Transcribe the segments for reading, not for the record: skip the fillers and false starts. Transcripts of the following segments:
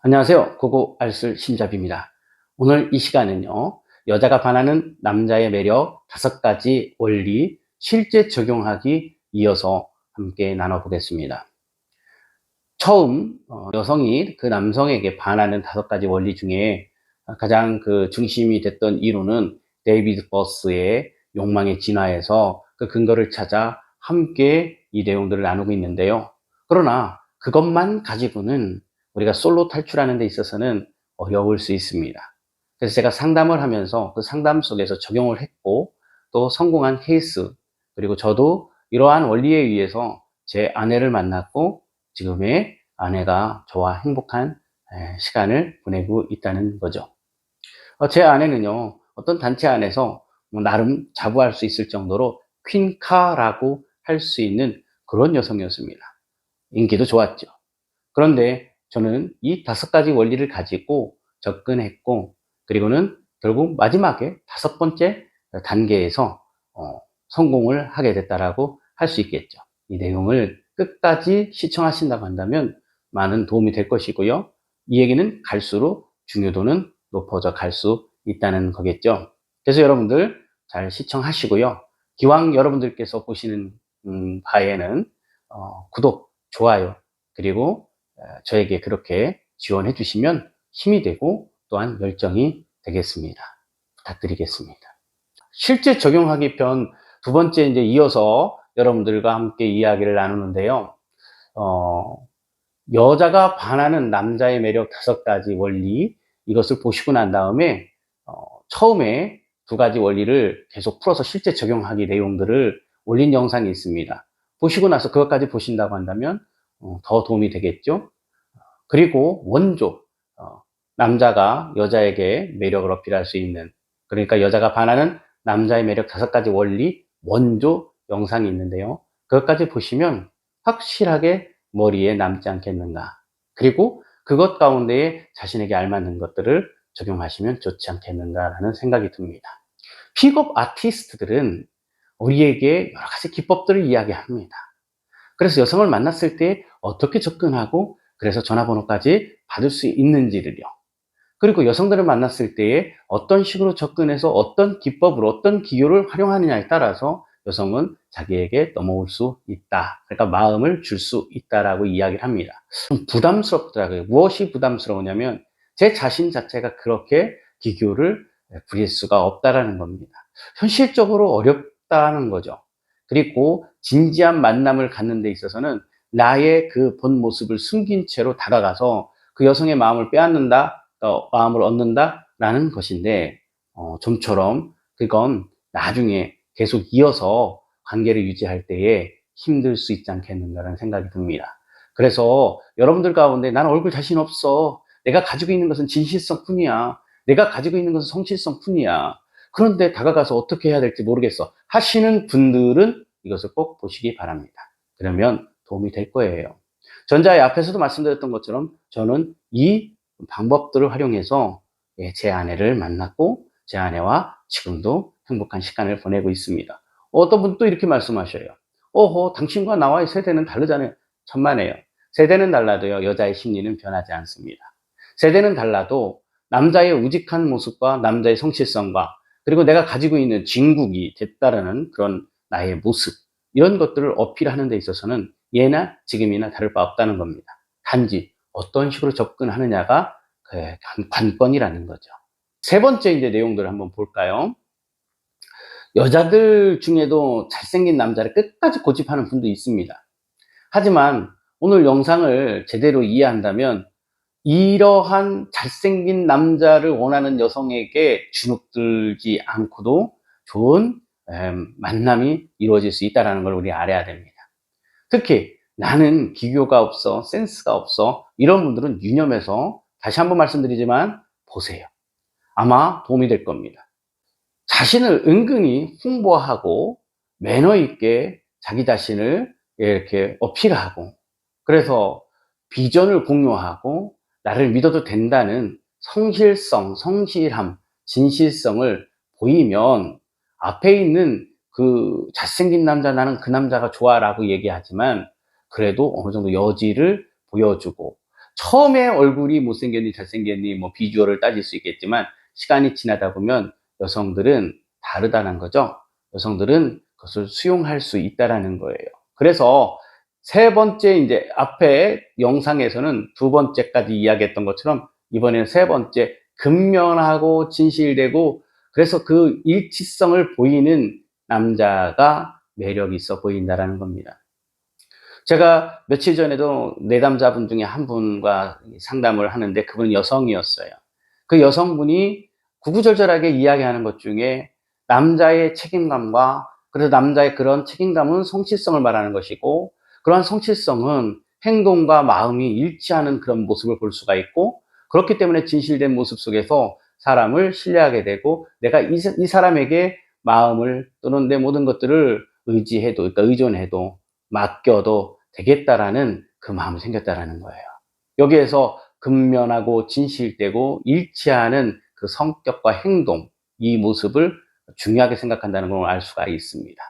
안녕하세요. 고고 알쓸 신잡입니다. 오늘 이 시간은요, 여자가 반하는 남자의 매력 5가지 원리 실제 적용하기 이어서 함께 나눠보겠습니다. 처음 여성이 그 남성에게 반하는 5가지 원리 중에 가장 그 중심이 됐던 이론은 데이비드 버스의 욕망의 진화에서 그 근거를 찾아 함께 이 내용들을 나누고 있는데요. 그러나 그것만 가지고는 우리가 솔로 탈출하는 데 있어서는 어려울 수 있습니다. 그래서 제가 상담을 하면서 그 상담 속에서 적용을 했고 또 성공한 케이스, 그리고 저도 이러한 원리에 의해서 제 아내를 만났고 지금의 아내가 저와 행복한 시간을 보내고 있다는 거죠. 제 아내는요, 어떤 단체 안에서 나름 자부할 수 있을 정도로 퀸카라고 할 수 있는 그런 여성이었습니다. 인기도 좋았죠. 그런데 저는 이 5가지 원리를 가지고 접근했고, 그리고는 결국 마지막에 5번째 단계에서 성공을 하게 됐다라고 할 수 있겠죠. 이 내용을 끝까지 시청하신다고 한다면 많은 도움이 될 것이고요. 이 얘기는 갈수록 중요도는 높아져 갈 수 있다는 거겠죠. 그래서 여러분들 잘 시청하시고요. 기왕 여러분들께서 보시는 바에는 구독, 좋아요, 그리고 저에게 그렇게 지원해 주시면 힘이 되고 또한 열정이 되겠습니다. 부탁드리겠습니다. 실제 적용하기 편 2번째 이제 이어서 여러분들과 함께 이야기를 나누는데요. 어, 여자가 반하는 남자의 매력 5가지 원리, 이것을 보시고 난 다음에 처음에 2가지 원리를 계속 풀어서 실제 적용하기 내용들을 올린 영상이 있습니다. 보시고 나서 그것까지 보신다고 한다면 더 도움이 되겠죠. 그리고 원조, 남자가 여자에게 매력을 어필할 수 있는, 그러니까 여자가 반하는 남자의 매력 5가지 원리 원조 영상이 있는데요. 그것까지 보시면 확실하게 머리에 남지 않겠는가. 그리고 그것 가운데에 자신에게 알맞는 것들을 적용하시면 좋지 않겠는가라는 생각이 듭니다. 픽업 아티스트들은 우리에게 여러 가지 기법들을 이야기합니다. 그래서 여성을 만났을 때 어떻게 접근하고 그래서 전화번호까지 받을 수 있는지를요. 그리고 여성들을 만났을 때에 어떤 식으로 접근해서 어떤 기법으로 어떤 기교를 활용하느냐에 따라서 여성은 자기에게 넘어올 수 있다. 그러니까 마음을 줄 수 있다라고 이야기를 합니다. 좀 부담스럽더라고요. 무엇이 부담스러우냐면 제 자신 자체가 그렇게 기교를 부릴 수가 없다라는 겁니다. 현실적으로 어렵다는 거죠. 그리고 진지한 만남을 갖는 데 있어서는 나의 그 본 모습을 숨긴 채로 다가가서 그 여성의 마음을 빼앗는다, 마음을 얻는다라는 것인데, 좀처럼 그건 나중에 계속 이어서 관계를 유지할 때에 힘들 수 있지 않겠는가라는 생각이 듭니다. 그래서 여러분들 가운데 나는 얼굴 자신 없어. 내가 가지고 있는 것은 진실성 뿐이야. 내가 가지고 있는 것은 성실성 뿐이야. 그런데 다가가서 어떻게 해야 될지 모르겠어 하시는 분들은 이것을 꼭 보시기 바랍니다. 그러면 도움이 될 거예요. 전자의 앞에서도 말씀드렸던 것처럼 저는 이 방법들을 활용해서 제 아내를 만났고 제 아내와 지금도 행복한 시간을 보내고 있습니다. 어떤 분도 이렇게 말씀하셔요. 당신과 나와의 세대는 다르잖아요. 천만에요. 세대는 달라도요, 여자의 심리는 변하지 않습니다. 세대는 달라도 남자의 우직한 모습과 남자의 성실성과 그리고 내가 가지고 있는 진국이 됐다라는 그런 나의 모습, 이런 것들을 어필하는 데 있어서는 예나 지금이나 다를 바 없다는 겁니다. 단지 어떤 식으로 접근하느냐가 그 관건이라는 거죠. 3번째 이제 내용들을 한번 볼까요? 여자들 중에도 잘생긴 남자를 끝까지 고집하는 분도 있습니다. 하지만 오늘 영상을 제대로 이해한다면 이러한 잘생긴 남자를 원하는 여성에게 주눅들지 않고도 좋은 만남이 이루어질 수 있다는 걸 우리 알아야 됩니다. 특히 나는 기교가 없어, 센스가 없어, 이런 분들은 유념해서 다시 한번 말씀드리지만 보세요. 아마 도움이 될 겁니다. 자신을 은근히 홍보하고 매너 있게 자기 자신을 이렇게 어필하고, 그래서 비전을 공유하고 나를 믿어도 된다는 성실성, 성실함, 진실성을 보이면 앞에 있는 그 잘생긴 남자, 나는 그 남자가 좋아라고 얘기하지만 그래도 어느 정도 여지를 보여주고 처음에 얼굴이 못생겼니 잘생겼니 뭐 비주얼을 따질 수 있겠지만 시간이 지나다 보면 여성들은 다르다는 거죠. 여성들은 그것을 수용할 수 있다라는 거예요. 그래서 세 번째 이제 앞에 영상에서는 두 번째까지 이야기했던 것처럼 이번에는 세 번째 근면하고 진실되고 그래서 그 일치성을 보이는 남자가 매력 있어 보인다라는 겁니다. 제가 며칠 전에도 내담자분 중에 한 분과 상담을 하는데 그분은 여성이었어요. 그 여성분이 구구절절하게 이야기하는 것 중에 남자의 책임감과 그래서 남자의 그런 책임감은 성실성을 말하는 것이고 그러한 성실성은 행동과 마음이 일치하는 그런 모습을 볼 수가 있고 그렇기 때문에 진실된 모습 속에서 사람을 신뢰하게 되고 내가 이 사람에게 마음을 또는 내 모든 것들을 의지해도 그러니까 의존해도 맡겨도 되겠다라는 그 마음이 생겼다라는 거예요. 여기에서 근면하고 진실되고 일치하는 그 성격과 행동, 이 모습을 중요하게 생각한다는 걸 알 수가 있습니다.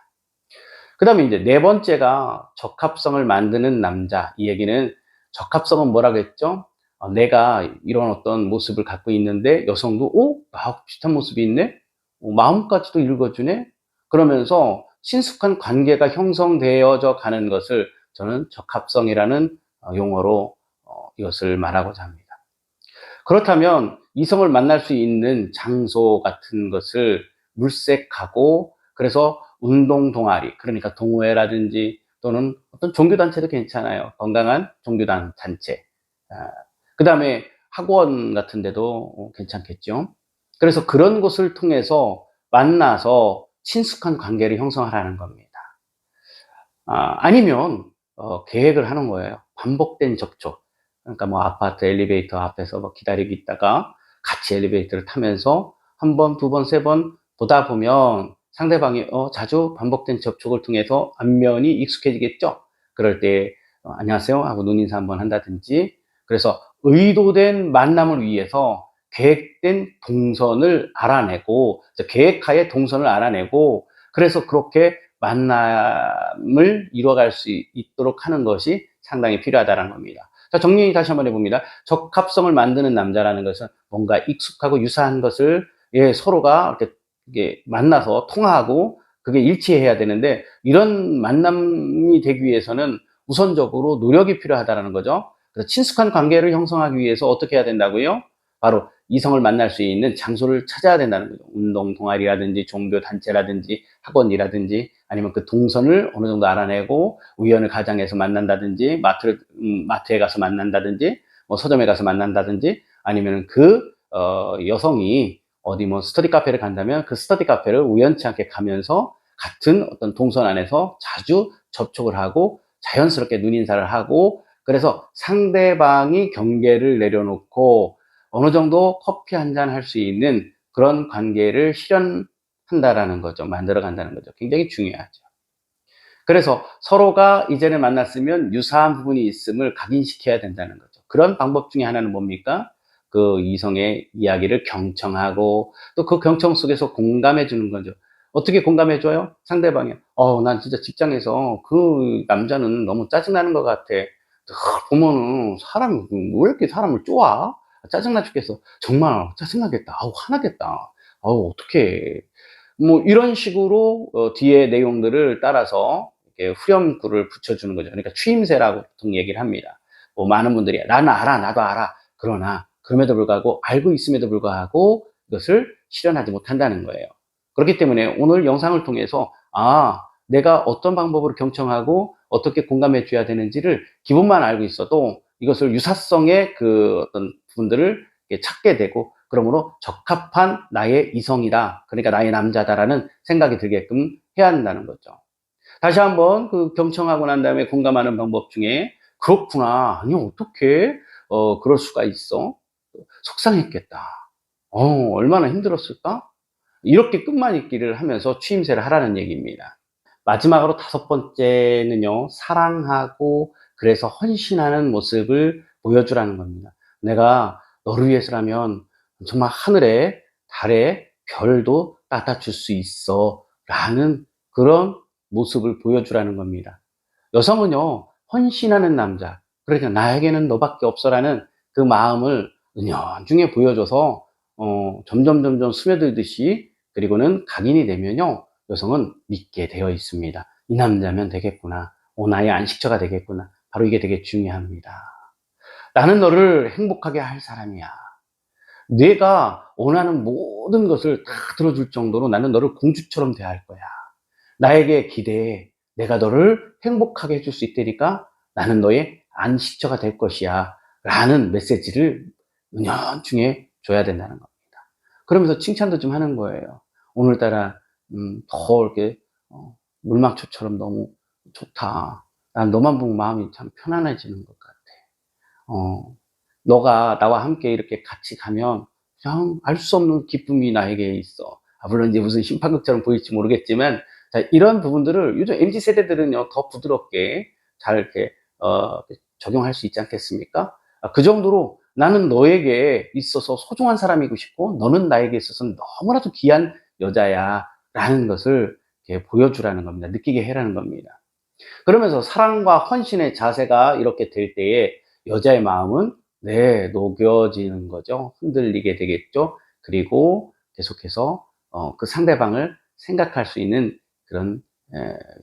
그 다음에 이제 네 번째가 적합성을 만드는 남자. 이 얘기는 적합성은 뭐라고 했죠? 내가 이런 어떤 모습을 갖고 있는데 여성도 나하고 비슷한 모습이 있네? 마음까지도 읽어주네? 그러면서 친숙한 관계가 형성되어져 가는 것을 저는 적합성이라는 용어로 이것을 말하고자 합니다. 그렇다면 이성을 만날 수 있는 장소 같은 것을 물색하고 그래서 운동 동아리, 그러니까 동호회라든지 또는 어떤 종교단체도 괜찮아요. 건강한 종교단체. 그 다음에 학원 같은 데도 괜찮겠죠. 그래서 그런 곳을 통해서 만나서 친숙한 관계를 형성하라는 겁니다. 아니면 계획을 하는 거예요. 반복된 접촉. 그러니까 뭐 아파트 엘리베이터 앞에서 뭐 기다리고 있다가 같이 엘리베이터를 타면서 한 번, 두 번, 세 번 보다 보면 상대방이 자주 반복된 접촉을 통해서 안면이 익숙해지겠죠. 그럴 때 안녕하세요 하고 눈인사 한번 한다든지 그래서 의도된 만남을 위해서 계획된 동선을 알아내고 계획하에 동선을 알아내고 그래서 그렇게 만남을 이뤄갈 수 있도록 하는 것이 상당히 필요하다는 겁니다. 자, 정리 다시 한번 해봅니다. 적합성을 만드는 남자라는 것은 뭔가 익숙하고 유사한 것을 서로가 이렇게 만나서 통화하고 그게 일치해야 되는데 이런 만남이 되기 위해서는 우선적으로 노력이 필요하다는 거죠. 그래서 친숙한 관계를 형성하기 위해서 어떻게 해야 된다고요? 바로 이성을 만날 수 있는 장소를 찾아야 된다는 거죠. 운동 동아리라든지 종교 단체라든지 학원이라든지 아니면 그 동선을 어느 정도 알아내고 우연을 가장해서 만난다든지 마트에 가서 만난다든지 뭐 서점에 가서 만난다든지 아니면 여성이 어디 뭐 스터디 카페를 간다면 그 스터디 카페를 우연치 않게 가면서 같은 어떤 동선 안에서 자주 접촉을 하고 자연스럽게 눈인사를 하고 그래서 상대방이 경계를 내려놓고 어느 정도 커피 한 잔 할 수 있는 그런 관계를 실현한다라는 거죠. 만들어 간다는 거죠. 굉장히 중요하죠. 그래서 서로가 이전에 만났으면 유사한 부분이 있음을 각인시켜야 된다는 거죠. 그런 방법 중에 하나는 뭡니까? 그 이성의 이야기를 경청하고 또 그 경청 속에서 공감해 주는 거죠. 어떻게 공감해 줘요? 상대방이 난 진짜 직장에서 그 남자는 너무 짜증나는 것 같아. 보면은 사람이 왜 이렇게 사람을 쪼아? 짜증나 죽겠어. 정말 짜증나겠다. 화나겠다. 어떡해. 뭐 이런 식으로 뒤에 내용들을 따라서 이렇게 후렴구를 붙여주는 거죠. 그러니까 추임새라고 보통 얘기를 합니다. 뭐 많은 분들이 나는 알아, 나도 알아. 그러나 그럼에도 불구하고 알고 있음에도 불구하고 이것을 실현하지 못한다는 거예요. 그렇기 때문에 오늘 영상을 통해서 내가 어떤 방법으로 경청하고 어떻게 공감해 줘야 되는지를 기본만 알고 있어도 이것을 유사성의 그 어떤 부분들을 찾게 되고 그러므로 적합한 나의 이성이다. 그러니까 나의 남자다라는 생각이 들게끔 해야 한다는 거죠. 다시 한번 그 경청하고 난 다음에 공감하는 방법 중에 그렇구나. 아니 어떻게 그럴 수가 있어? 속상했겠다. 얼마나 힘들었을까? 이렇게 끝만 잇기를 하면서 추임새를 하라는 얘기입니다. 마지막으로 다섯 번째는요, 사랑하고 그래서 헌신하는 모습을 보여주라는 겁니다. 내가 너를 위해서라면 정말 하늘에, 달에, 별도 갖다 줄 수 있어. 라는 그런 모습을 보여주라는 겁니다. 여성은요, 헌신하는 남자, 그러니까 나에게는 너밖에 없어라는 그 마음을 은연중에 보여줘서 점점 스며들듯이 그리고는 각인이 되면요, 여성은 믿게 되어 있습니다. 이 남자면 되겠구나. 나의 안식처가 되겠구나. 바로 이게 되게 중요합니다. 나는 너를 행복하게 할 사람이야. 내가 원하는 모든 것을 다 들어줄 정도로 나는 너를 공주처럼 대할 거야. 나에게 기대해. 내가 너를 행복하게 해줄 수 있다니까 나는 너의 안식처가 될 것이야. 라는 메시지를 은연중에 줘야 된다는 겁니다. 그러면서 칭찬도 좀 하는 거예요. 오늘따라 더 이렇게 물막초처럼 너무 좋다. 난 너만 보면 마음이 참 편안해지는 것 같아. 너가 나와 함께 이렇게 같이 가면 그냥 알 수 없는 기쁨이 나에게 있어. 물론 이제 무슨 심판극처럼 보일지 모르겠지만, 자, 이런 부분들을 요즘 MZ 세대들은요, 더 부드럽게 잘 이렇게, 적용할 수 있지 않겠습니까? 그 정도로 나는 너에게 있어서 소중한 사람이고 싶고, 너는 나에게 있어서 너무나도 귀한 여자야. 라는 것을 이렇게 보여주라는 겁니다. 느끼게 해라는 겁니다. 그러면서 사랑과 헌신의 자세가 이렇게 될 때에 여자의 마음은 녹여지는 거죠. 흔들리게 되겠죠. 그리고 계속해서 그 상대방을 생각할 수 있는 그런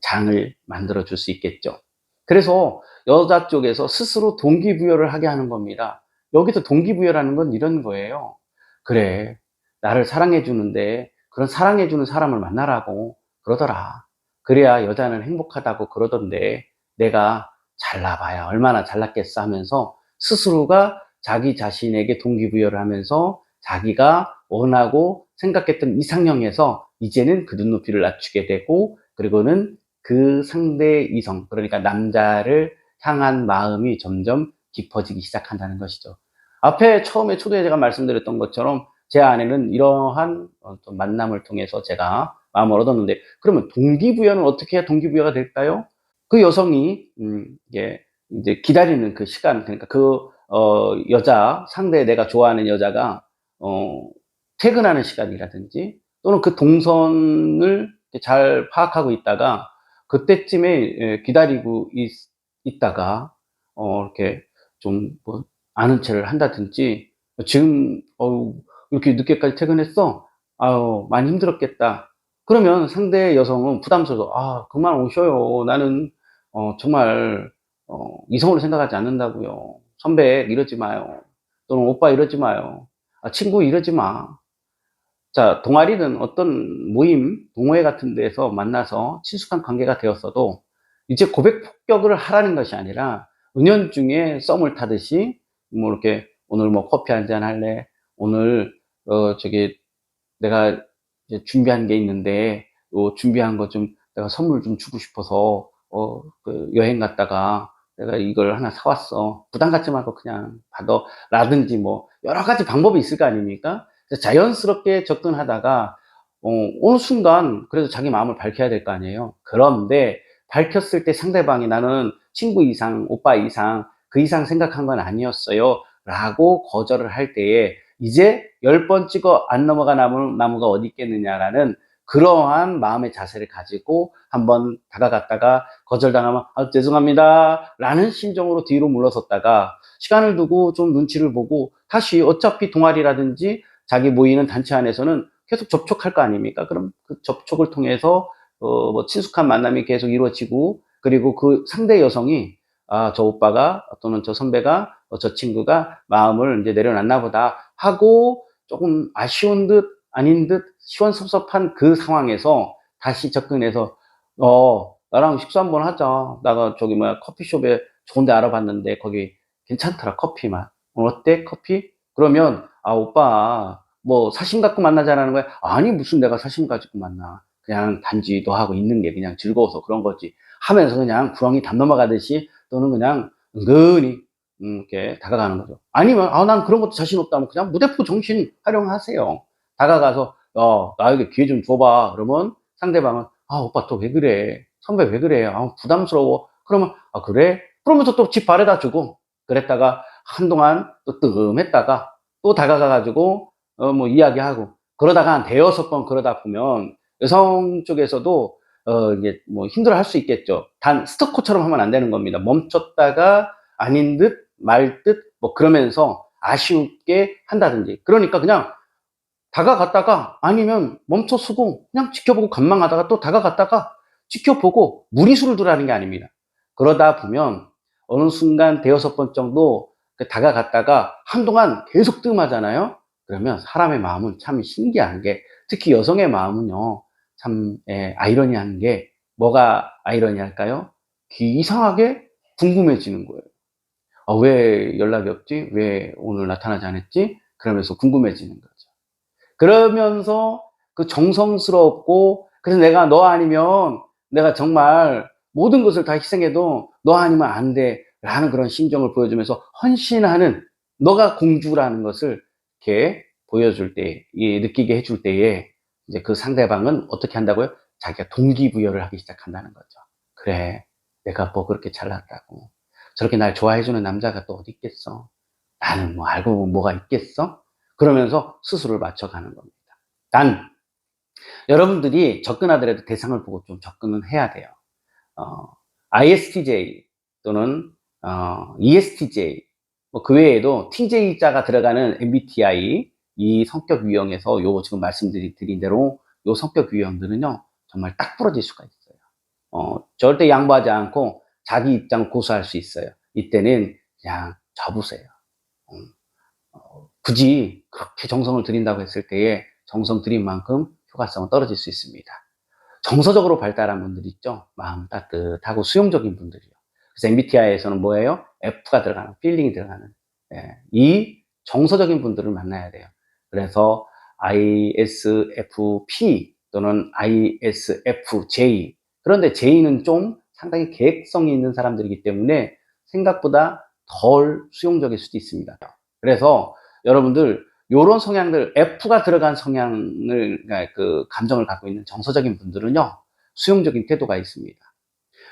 장을 만들어 줄 수 있겠죠. 그래서 여자 쪽에서 스스로 동기부여를 하게 하는 겁니다. 여기서 동기부여라는 건 이런 거예요. 그래, 나를 사랑해 주는데 그런 사랑해 주는 사람을 만나라고 그러더라. 그래야 여자는 행복하다고 그러던데 내가 잘나봐야 얼마나 잘났겠어 하면서 스스로가 자기 자신에게 동기부여를 하면서 자기가 원하고 생각했던 이상형에서 이제는 그 눈높이를 낮추게 되고, 그리고는 그 상대 이성, 그러니까 남자를 향한 마음이 점점 깊어지기 시작한다는 것이죠. 앞에 처음에 초대에 제가 말씀드렸던 것처럼 제 아내는 이러한 좀 만남을 통해서 제가 마음을 얻었는데, 그러면 동기부여는 어떻게 해야 동기부여가 될까요? 그 여성이 이제 기다리는 그 시간, 그러니까 여자 상대, 내가 좋아하는 여자가 퇴근하는 시간이라든지 또는 그 동선을 잘 파악하고 있다가 그때쯤에 기다리고 있다가 이렇게 좀 뭐 아는 체를 한다든지, 지금 이렇게 늦게까지 퇴근했어? 아유, 많이 힘들었겠다. 그러면 상대 여성은 부담스러워서 그만 오셔요. 나는 정말 이성으로 생각하지 않는다고요. 선배 이러지 마요. 또는 오빠 이러지 마요. 친구 이러지 마. 자, 동아리는 어떤 모임, 동호회 같은 데서 만나서 친숙한 관계가 되었어도 이제 고백 폭격을 하라는 것이 아니라 은연중에 썸을 타듯이 뭐 이렇게 오늘 뭐 커피 한잔 할래? 오늘 저기 내가 이제 준비한 게 있는데 준비한 거 좀 내가 선물 좀 주고 싶어서 그 여행 갔다가 내가 이걸 하나 사왔어. 부담 갖지 말고 그냥 받아. 라든지 뭐 여러 가지 방법이 있을 거 아닙니까? 자연스럽게 접근하다가 어느 순간 그래도 자기 마음을 밝혀야 될 거 아니에요. 그런데 밝혔을 때 상대방이 나는 친구 이상, 오빠 이상, 그 이상 생각한 건 아니었어요. 라고 거절을 할 때에 이제 10번 찍어 안 넘어가 나무가 어디 있겠느냐라는 그러한 마음의 자세를 가지고 한번 다가갔다가 거절당하면 죄송합니다 라는 심정으로 뒤로 물러섰다가 시간을 두고 좀 눈치를 보고 다시, 어차피 동아리라든지 자기 모이는 단체 안에서는 계속 접촉할 거 아닙니까? 그럼 그 접촉을 통해서 뭐 친숙한 만남이 계속 이루어지고, 그리고 그 상대 여성이 저 오빠가 또는 저 선배가 저 친구가 마음을 이제 내려놨나 보다 하고 조금 아쉬운 듯 아닌 듯 시원섭섭한 그 상황에서 다시 접근해서 나랑 식사 한번 하자. 나가 저기 커피숍에 좋은 데 알아봤는데 거기 괜찮더라, 커피 맛. 어때, 커피? 그러면 오빠 뭐 사심 갖고 만나자라는 거야? 아니, 무슨 내가 사심 가지고 만나. 그냥 단지 너하고 있는 게 그냥 즐거워서 그런 거지 하면서 그냥 구렁이 담 넘어가듯이, 또는 그냥 은근히 이렇게 다가가는 거죠. 아니면 난 그런 것도 자신 없다면 그냥 무대포 정신 활용하세요. 다가가서 나에게 기회 좀 줘봐. 그러면 상대방은 오빠 또 왜 그래? 선배 왜 그래? 부담스러워. 그러면 그래? 그러면서 또 집 바래다 주고, 그랬다가 한동안 또 뜸했다가 또 다가가가지고 뭐 이야기하고, 그러다가 한 대여섯 번 그러다 보면 여성 쪽에서도 이제 뭐 힘들어 할 수 있겠죠. 단 스토커처럼 하면 안 되는 겁니다. 멈췄다가 아닌 듯 말 듯 뭐 그러면서 아쉽게 한다든지. 그러니까 그냥 다가갔다가 아니면 멈춰서고 그냥 지켜보고 관망하다가 또 다가갔다가 지켜보고 무리수를 두라는 게 아닙니다. 그러다 보면 어느 순간 대여섯 번 정도 다가갔다가 한동안 계속 뜸하잖아요. 그러면 사람의 마음은 참 신기한 게, 특히 여성의 마음은요, 참 아이러니한 게, 뭐가 아이러니할까요? 이상하게 궁금해지는 거예요. 왜 연락이 없지? 왜 오늘 나타나지 않았지? 그러면서 궁금해지는 거죠. 그러면서 그 정성스럽고, 그래서 내가 너 아니면 내가 정말 모든 것을 다 희생해도 너 아니면 안 돼 라는 그런 심정을 보여주면서 헌신하는, 너가 공주라는 것을 이렇게 보여줄 때, 느끼게 해줄 때에 이제 그 상대방은 어떻게 한다고요? 자기가 동기부여를 하기 시작한다는 거죠. 그래, 내가 뭐 그렇게 잘났다고 저렇게 날 좋아해주는 남자가 또 어디 있겠어? 나는 뭐 알고 보면 뭐가 있겠어? 그러면서 스스로를 맞춰가는 겁니다. 단, 여러분들이 접근하더라도 대상을 보고 좀 접근은 해야 돼요. ISTJ 또는 ESTJ, 뭐 그 외에도 TJ자가 들어가는 MBTI, 이 성격 유형에서 요 지금 말씀드린 대로 요 성격 유형들은요, 정말 딱 부러질 수가 있어요. 절대 양보하지 않고 자기 입장을 고수할 수 있어요. 이때는 그냥 접으세요. 굳이 그렇게 정성을 들인다고 했을 때에 정성 들인 만큼 효과성은 떨어질 수 있습니다. 정서적으로 발달한 분들 있죠. 마음 따뜻하고 수용적인 분들이요. 그래서 MBTI에서는 뭐예요? F가 들어가는, 필링이 들어가는, 이 정서적인 분들을 만나야 돼요. 그래서 ISFP 또는 ISFJ. 그런데 J는 좀 상당히 계획성이 있는 사람들이기 때문에 생각보다 덜 수용적일 수도 있습니다. 그래서 여러분들 요런 성향들, F가 들어간 성향을, 그 감정을 갖고 있는 정서적인 분들은요, 수용적인 태도가 있습니다.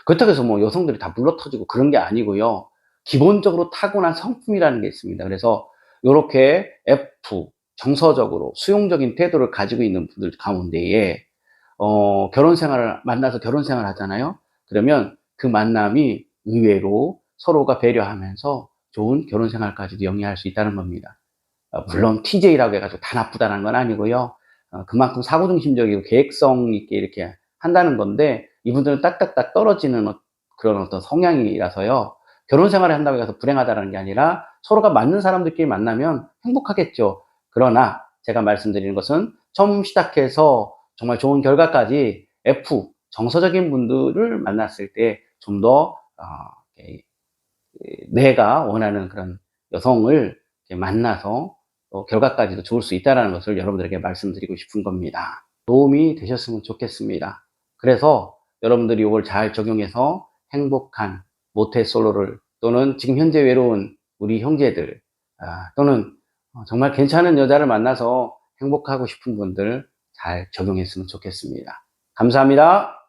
그렇다고 해서 뭐 여성들이 다 물러터지고 그런 게 아니고요. 기본적으로 타고난 성품이라는 게 있습니다. 그래서 요렇게 F, 정서적으로 수용적인 태도를 가지고 있는 분들 가운데에 결혼 생활을 만나서 결혼 생활을 하잖아요. 그러면 그 만남이 의외로 서로가 배려하면서 좋은 결혼 생활까지도 영위할 수 있다는 겁니다. 물론 TJ라고 해가지고 다 나쁘다는 건 아니고요. 그만큼 사고중심적이고 계획성 있게 이렇게 한다는 건데, 이분들은 딱딱딱 떨어지는 그런 어떤 성향이라서요. 결혼 생활을 한다고 해서 불행하다는 게 아니라 서로가 맞는 사람들끼리 만나면 행복하겠죠. 그러나 제가 말씀드리는 것은 처음 시작해서 정말 좋은 결과까지 F, 정서적인 분들을 만났을 때 좀 더 내가 원하는 그런 여성을 만나서 결과까지도 좋을 수 있다는 것을 여러분들에게 말씀드리고 싶은 겁니다. 도움이 되셨으면 좋겠습니다. 그래서 여러분들이 이걸 잘 적용해서 행복한 모태솔로를, 또는 지금 현재 외로운 우리 형제들, 또는 정말 괜찮은 여자를 만나서 행복하고 싶은 분들 잘 적용했으면 좋겠습니다. 감사합니다.